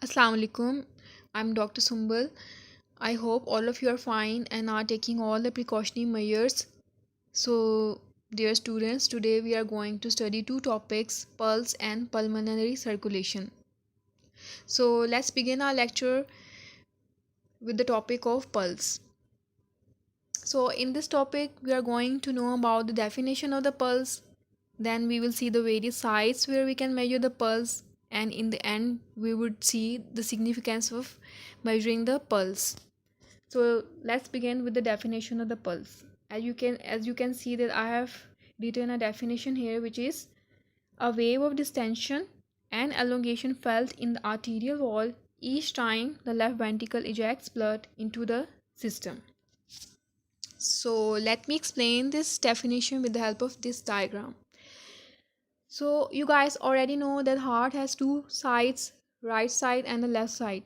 Assalamu alaikum. I'm Dr. Sumbal. I hope all of you are fine and are taking all the precautionary measures. So, dear students, today we are going to study two topics, pulse and pulmonary circulation. So, let's begin our lecture with the topic of pulse. So, in this topic, we are going to know about the definition of the pulse. Then we will see the various sites where we can measure the pulse, and in the end, we would see the significance of measuring the pulse. So let's begin with the definition of the pulse. As you can see that I have written a definition here, which is a wave of distension and elongation felt in the arterial wall each time the left ventricle ejects blood into the system. So let me explain this definition with the help of this diagram. So you guys already know that heart has two sides, right side and the left side.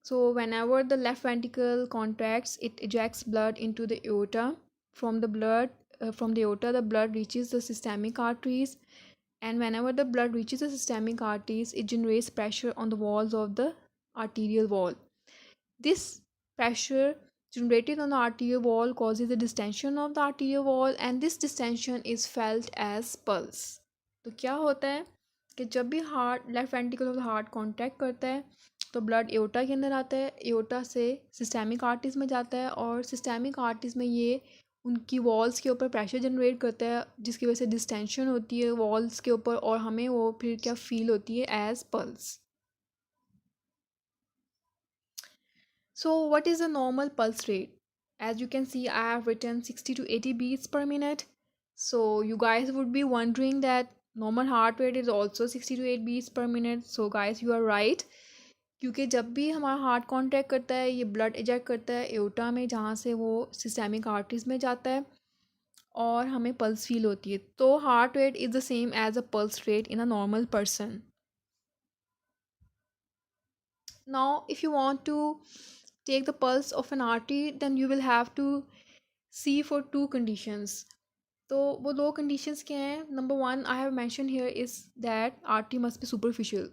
So whenever the left ventricle contracts, it ejects blood into the aorta. From the aorta, the blood reaches the systemic arteries, and whenever the blood reaches the systemic arteries, it generates pressure on the walls of the arterial wall. This pressure generated on the arterial wall causes the distension of the arterial wall, and this distension is felt as pulse. तो क्या होता है कि जब भी heart left ventricle of the heart contact करता है तो ब्लड एओर्टा के अंदर आता है, एओर्टा से सिस्टेमिक आर्टरीज में जाता है और सिस्टेमिक आर्टरीज में ये उनकी वॉल्स के ऊपर प्रेशर जनरेट करता है, जिसकी वजह से डिस्टेंशन होती है वॉल्स के ऊपर और हमें वो फिर क्या फील होती है as pulse. So what is the normal pulse rate? As you can see, I have written 60 to 80 beats per minute. So you guys would be wondering that normal heart rate is also 60 to 8 beats per minute. So guys, you are right. क्योंकि जब भी हमारा heart contact करता है ये blood eject करता है aorta में, जहाँ से वो सिस्टेमिक आर्टरीज में जाता है और हमें पल्स फील होती है. तो heart rate is the same as a pulse rate in a normal person. Now if you want to take the pulse of an artery, then you will have to see for two conditions. तो वो दो conditions क्या हैं? Number one I have mentioned here is that artery must be superficial.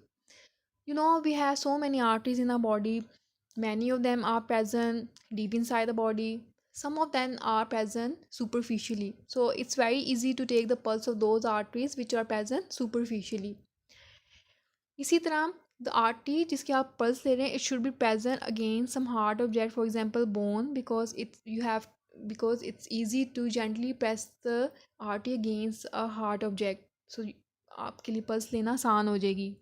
You know, we have so many arteries in our body. Many of them are present deep inside the body. Some of them are present superficially. So it's very easy to take the pulse of those arteries which are present superficially. इसी तरह the artery जिसके आप pulse ले रहे हैं, it should be present against some hard object, for example bone, because it's easy to gently press the artery against a hard object. So आपके लिए pulse लेना आसान हो जाएगी.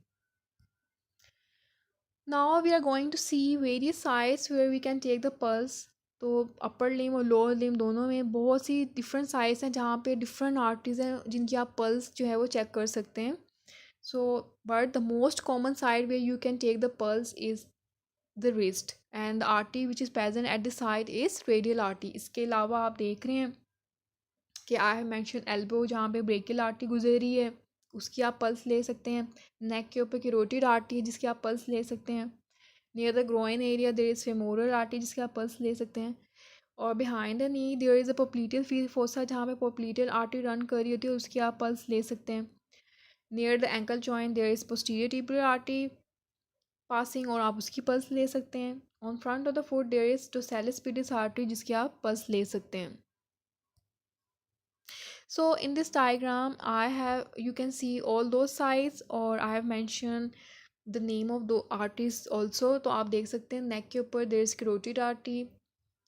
Now we are going to see various sites where we can take the pulse. तो upper लिम और lower limb दोनों में बहुत सी डिफरेंट साइट्स हैं जहाँ पे डिफरेंट आर्टरीज हैं जिनकी आप पल्स जो है वो चेक कर सकते हैं. So, but the most common side where you can take the pulse is the wrist, and the artery which is present at the side is radial artery. इसके अलावा आप देख रहे हैं कि I have mentioned elbow जहाँ पे brachial artery गुजर रही है, उसकी आप पल्स ले सकते हैं. नेक के ऊपर carotid artery है जिसकी आप पल्स ले सकते हैं. Near the groin area there is femoral artery जिसकी आप पल्स ले सकते हैं. और behind the knee there is a popliteal fossa जहाँ पे popliteal artery रन कर रही होती है, उसकी आप पल्स ले सकते हैं. Near the ankle joint there is posterior tibial artery passing और आप उसकी पल्स ले सकते हैं. On front of the foot there is dorsalis pedis artery जिसकी आप पल्स ले सकते हैं. So in this diagram you can see all those sides और I have mentioned the name of the arteries also. तो आप देख सकते हैं नेक के ऊपर there is carotid artery,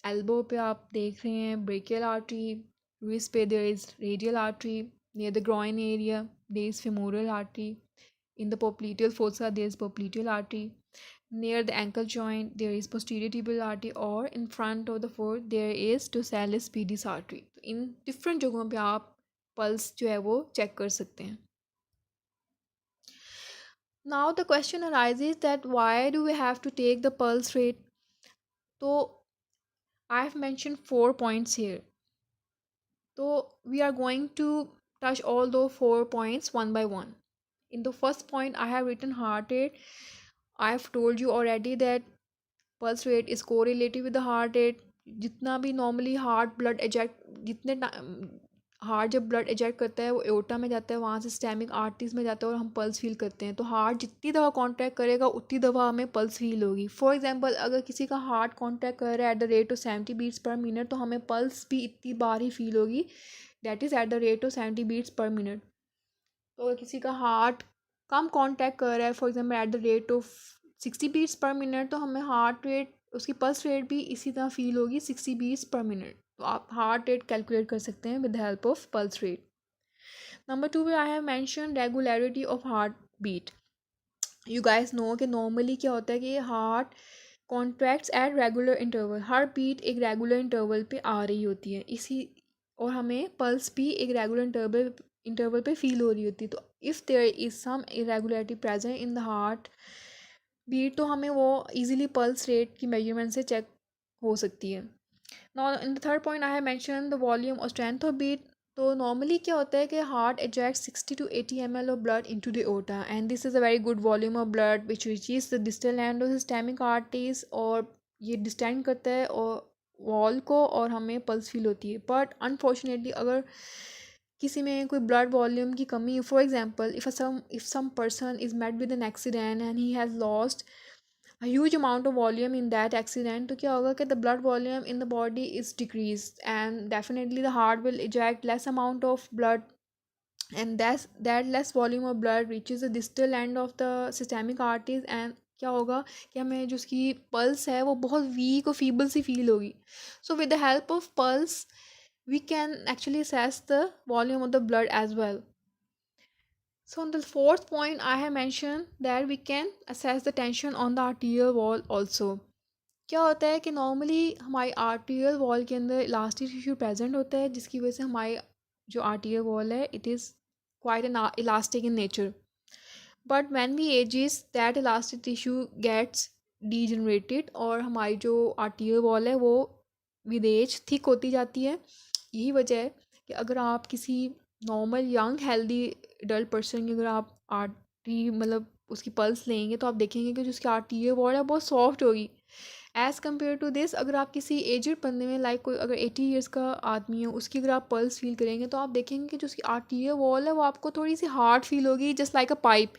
elbow पे आप देख रहे हैं ब्रेकियल आर्टरी, रिस्ट पे there is radial artery, near the groin area there is femoral artery, in the popliteal fossa there is popliteal artery, near the ankle joint there is posterior tibial artery, or in front of the foot there is tosalis pedis artery. तो in different जगहों पे आप pulse जो है वो check कर सकते हैं. Now the question arises that why do we have to take the pulse rate? तो I have mentioned 4 points here. So we are going to touch all those 4 points one by one. In the first point, I have written heart rate. I have told you already that pulse rate is correlated with the heart rate. जितना भी normally heart blood eject जितने heart जब blood exact करता है वो aorta में जाता है, वहाँ से सिस्टमिक आर्टरीज में जाता है और हम पल्स फील करते हैं। तो हार्ट जितनी दफ़ा कॉन्ट्रैक्ट करेगा उतनी दफ़ा हमें पल्स फील होगी। फॉर एग्जांपल अगर किसी का हार्ट कॉन्ट्रैक्ट कर रहा है at the rate of 70 beats per minute, तो हमें पल्स भी इतनी बार ही फील होगी, that is at the rate of 70 beats per minute. तो अगर किसी का हार्ट कम कॉन्टैक्ट कर रहा है for example at the rate of 60 beats per minute, तो हमें हार्ट रेट, उसकी पल्स रेट भी इसी तरह फील होगी 60 बीट्स पर मिनट। तो आप हार्ट रेट कैलकुलेट कर सकते हैं with the help of pulse rate. Number 2 पे I have mention regularity of heart beat. You guys know कि नॉर्मली क्या होता है कि heart contracts at regular interval, हर बीट एक रेगुलर इंटरवल पे आ रही होती है इसी, और हमें पल्स भी एक रेगुलर इंटरवल पे फील हो रही होती है। तो if there is some irregularity present in the heart beat, तो हमें वो इजीली पल्स रेट की मेजरमेंट से चेक हो सकती है। Now in the third point I have mention the volume और स्ट्रेंथ ऑफ बीट। तो नॉर्मली क्या होता है कि heart ejects 60 to 80 ml of blood into the aorta, and this is a very good volume of blood which reaches the distal end of the systemic arteries, और ये distend करता है और वॉल को, और हमें पल्स फील होती है। बट अनफॉर्चुनेटली अगर किसी में कोई ब्लड वॉल्यूम की कमी, for example if some person is met with an accident and he has lost a huge amount of volume in that accident, तो क्या होगा कि the blood volume in the body is decreased and definitely the heart will eject less amount of blood, and that less volume of blood reaches the distal end of the systemic arteries, and क्या होगा कि हमें जो उसकी pulse है वो बहुत week और फीबल सी फील होगी। So with the help of pulse we can actually assess the volume of the blood as well. So on the fourth point, I have mentioned that we can assess the tension on the arterial wall also. क्या होता है कि normally हमारी arterial wall के अंदर elastic tissue present होता है, जिसकी वजह से हमारी जो आर्टीरियल वॉल है it is quite an elastic in nature. But when we ages that elastic tissue gets degenerated, और हमारी जो आर्टीरियल वॉल है वो विद एज थिक होती जाती है। यही वजह है कि अगर आप किसी normal young healthy adult person की अगर आप आर्टरी मतलब उसकी पल्स लेंगे, तो आप देखेंगे कि जो उसकी आर्टीरियल वॉल है बहुत सॉफ्ट होगी एज़ कम्पेयर टू दिस। अगर आप किसी एजड बंदे में लाइक कोई अगर 80 ईयर्स का आदमी है उसकी अगर आप पल्स फील करेंगे, तो आप देखेंगे कि जो उसकी आर्टीरियल वॉल है वो आपको थोड़ी सी हार्ड फील होगी, जस्ट लाइक अ पाइप।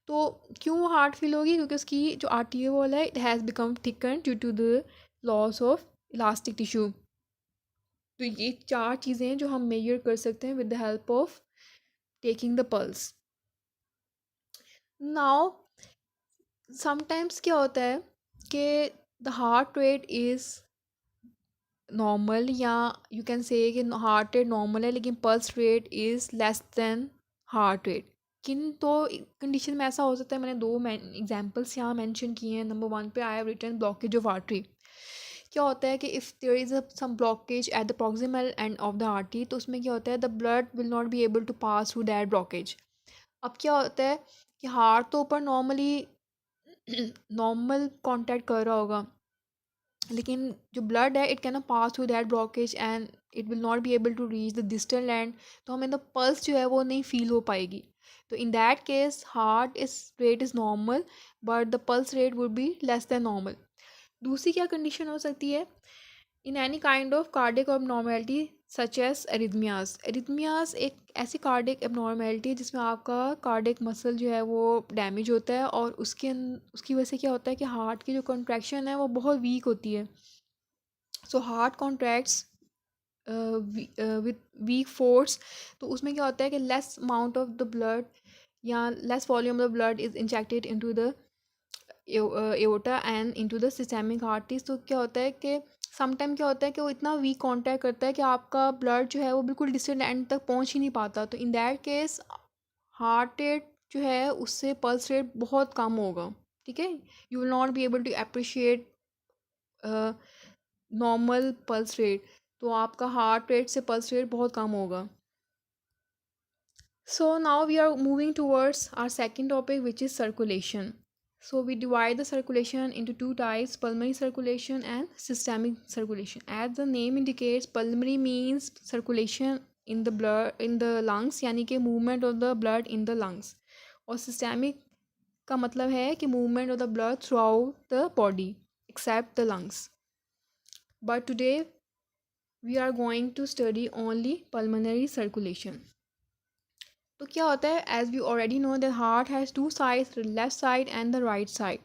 तो क्यों वो हार्ड फील होगी? क्योंकि उसकी जो आर्टीरियल वॉल है it has become thicken due to the loss of elastic tissue. तो ये 4 चीज़ें जो हम मेजर कर सकते हैं with the help of taking the pulse. Now sometimes क्या होता है कि the heart rate is normal, या यू कैन से कि हार्ट रेट नॉर्मल है लेकिन pulse rate is less than heart rate. किन तो कंडीशन में ऐसा हो सकता है, मैंने 2 एग्जांपल्स यहाँ मेंशन किए हैं। नंबर 1 पे I have written blockage of artery. क्या होता है कि if there is some blockage at the proximal end of the artery, तो उसमें क्या होता है the blood will not be able to pass through that blockage. अब क्या होता है कि हार्ट तो ऊपर नॉर्मली नॉर्मल कॉन्टैक्ट कर रहा होगा, लेकिन जो ब्लड है it can not pass through that blockage and it will not be able to reach the distal end, तो हमें द पल्स जो है वो नहीं फील हो पाएगी। तो in that case heart is rate is normal but the pulse rate would be less than normal. दूसरी क्या कंडीशन हो सकती है? In any kind of cardiac abnormality such as arrhythmias. Arrhythmias एक ऐसी कार्डिक एबनॉर्मेलिटी है जिसमें आपका कार्डिक मसल जो है वो डैमेज होता है, और उसकी वजह से क्या होता है कि हार्ट की जो कॉन्ट्रैक्शन है वो बहुत वीक होती है। So heart contracts with weak force, तो उसमें क्या होता है कि less amount of the blood या less volume of the blood is injected into the aorta and into the systemic arteries. तो क्या होता है कि समटाइम क्या होता है कि वो इतना वीक कॉन्टैक्ट करता है कि आपका ब्लड जो है वो बिल्कुल डिस्टेंट एंड तक पहुंच ही नहीं पाता। तो in that case heart rate जो है उससे पल्स रेट बहुत कम होगा। ठीक है, you will not be able to appreciate normal pulse rate, तो आपका हार्ट रेट से पल्स रेट बहुत कम होगा। So now we are moving towards our second topic, which is circulation. So we divide the circulation into 2 types, pulmonary circulation and systemic circulation. As the name indicates, pulmonary means circulation in the blood in the lungs, यानी कि movement of the blood in the lungs, और systemic का मतलब है कि movement of the blood throughout the body except the lungs. But today we are going to study only pulmonary circulation. तो क्या होता है, as we already know that heart has two sides, left side and the right side.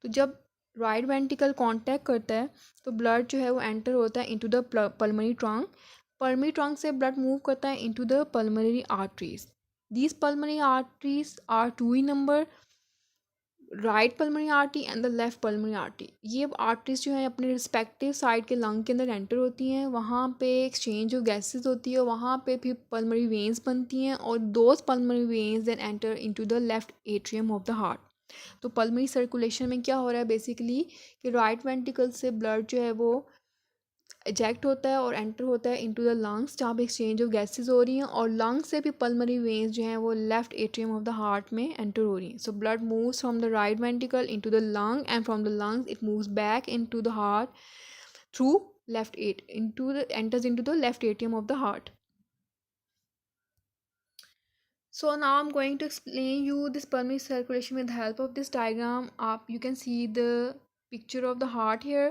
तो जब right ventricle contact करता है तो blood जो है वो एंटर होता है into the pulmonary trunk. Pulmonary trunk से ब्लड मूव करता है into the pulmonary arteries. These pulmonary arteries are two in number, right pulmonary artery and the left pulmonary artery. ये आर्टरीज जो है अपने रिस्पेक्टिव साइड के लंग के अंदर एंटर होती हैं. वहाँ पे एक्सचेंज ऑफ गैसेज होती है, वहाँ पे फिर पल्मोनरी वेन्स बनती हैं और those pulmonary veins then enter into the left atrium of the heart. तो पल्मोनरी सर्कुलेशन में क्या हो रहा है बेसिकली कि राइट वेंट्रिकल से ब्लड जो है वो इजेक्ट होता है और एंटर होता है इनटू द लंग्स, जहाँ पे एक्सचेंज ऑफ गैसेज हो रही हैं, और लंग्स से भी पल्मोनरी वेन्स जो हैं वो left atrium of the heart में एंटर हो रही हैं. So blood moves from the right ventricle into the lung and from the lungs it moves back into the heart through left eight into the enters into the left atrium of the heart. So now I'm going to explain you this pulmonary circulation with the help of this diagram. Up you can see the picture of the heart here,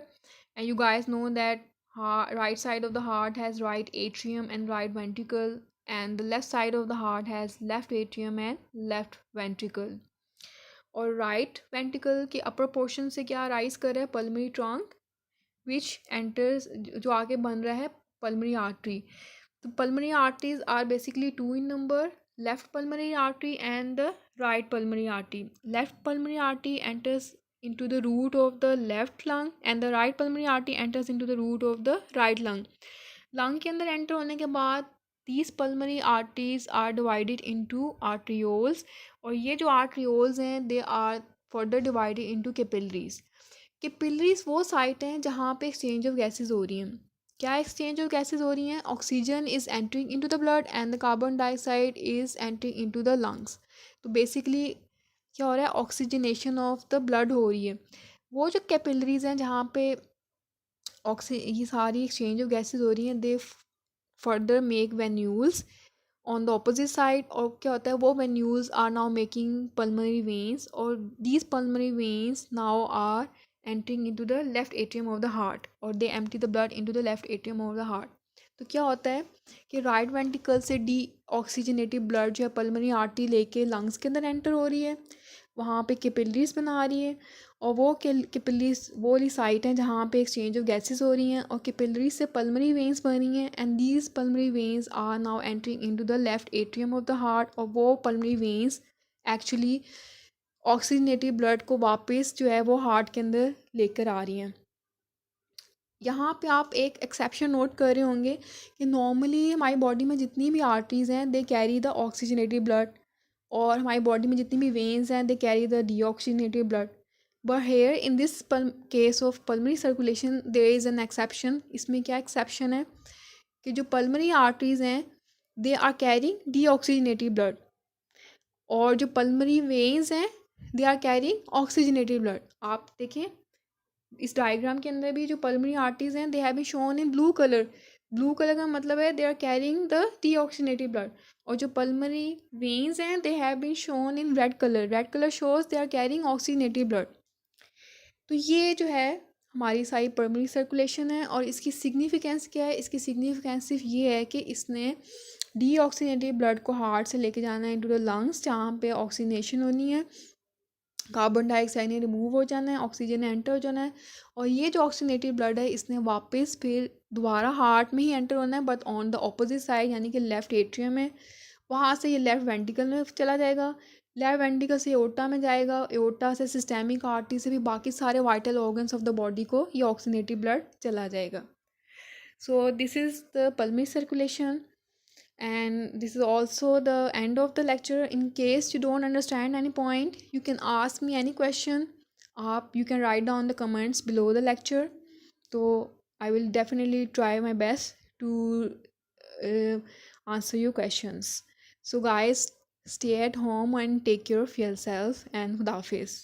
and you guys know that right side of the heart has right atrium and right ventricle, and the left side of the heart has left atrium and left ventricle. और right ventricle के upper portion से क्या rise कर रहा है pulmonary trunk which enters, जो आगे बन रहा है pulmonary artery. The pulmonary arteries are basically two in number, left pulmonary artery and the right pulmonary artery. Left pulmonary artery enters into the root of the left lung and the right pulmonary artery enters into the root of the right lung. Lung के अंदर enter होने के बाद these pulmonary arteries are divided into arterioles, और ये जो arterioles हैं they are further divided into capillaries. Capillaries वो साइट हैं जहाँ पे एक्सचेंज ऑफ गैसेज हो रही हैं. क्या एक्सचेंज ऑफ गैसेज हो रही हैं? Oxygen is entering into the blood and the carbon dioxide is entering into the lungs. तो बेसिकली क्या हो रहा है, ऑक्सीजनेशन ऑफ द ब्लड हो रही है. वो जो कैपिलरीज हैं जहाँ पे ये सारी एक्सचेंज ऑफ गैसेज हो रही हैं, they further make venules on the opposite side. और क्या होता है, वो venules are now making pulmonary veins, और these pulmonary veins now are entering into the left atrium of the heart, or they empty the blood into the left atrium of the heart. तो क्या होता है कि right ventricle से D oxygenated blood जो है pulmonary artery लेके lungs के अंदर एंटर हो रही है, वहाँ पे कैपिलरीज बना रही है, और वो कैपिलरीज वो वाली साइट है जहाँ पे एक्सचेंज ऑफ गैसेस हो रही हैं, और कैपिलरीज से पल्मोनरी वेन्स बन रही हैं, and these pulmonary veins are now entering into the left atrium of the heart. और वो pulmonary veins actually oxygenated blood को वापस जो है वो हार्ट के अंदर लेकर आ रही हैं. यहाँ पे आप एक एक्सेप्शन नोट कर रहे होंगे कि नॉर्मली हमारी बॉडी में जितनी भी आर्टरीज हैं they carry the oxygenated blood, और हमारी बॉडी में जितनी भी वेन्स हैं they carry the deoxygenated blood. But here in this case of pulmonary circulation there is an exception. इसमें क्या एक्सेप्शन है कि जो पल्मोनरी आर्टरीज हैं they are carrying deoxygenated blood, और जो पल्मोनरी वेन्स हैं they are carrying oxygenated blood. आप देखें इस डायग्राम के अंदर भी जो पल्मोनरी आर्टरीज हैं they have been shown in blue colour. Blue colour का मतलब है they are carrying the deoxygenated blood, और जो पल्मोनरी वेन्स हैं they have been shown in red colour. Red colour shows they are carrying oxygenated blood. तो ये जो है हमारी सारी पल्मोनरी सर्कुलेशन है, और इसकी सिग्निफिकेंस क्या है? इसकी सिग्निफिकेंस सिर्फ ये है कि इसने डीऑक्सीजनेटेड ब्लड को हार्ट से लेके जाना है इनटू द लंग्स, जहाँ पे ऑक्सीजनेशन होनी है, कार्बन डाइऑक्साइड ने रिमूव हो जाना है, ऑक्सीजन ने एंटर हो जाना है, और ये जो ऑक्सीजनेटेड ब्लड है इसने वापस फिर दोबारा हार्ट में ही एंटर होना है, but on the opposite side यानी कि लेफ्ट एट्रियम में. वहाँ से ये लेफ्ट वेंट्रिकल में चला जाएगा, लेफ्ट वेंट्रिकल से एओर्टा में जाएगा, एओर्टा से सिस्टेमिक आर्टरी से भी बाकी सारे vital organs of the body को ये ऑक्सीजनेटेड ब्लड चला जाएगा. So this is the pulmonary circulation, and this is also the end of the lecture. In case you don't understand any point, you can ask me any question. You can write down the comments below the lecture, so I will definitely try my best to answer your questions. So guys, stay at home and take care of yourself, and Khuda Hafiz.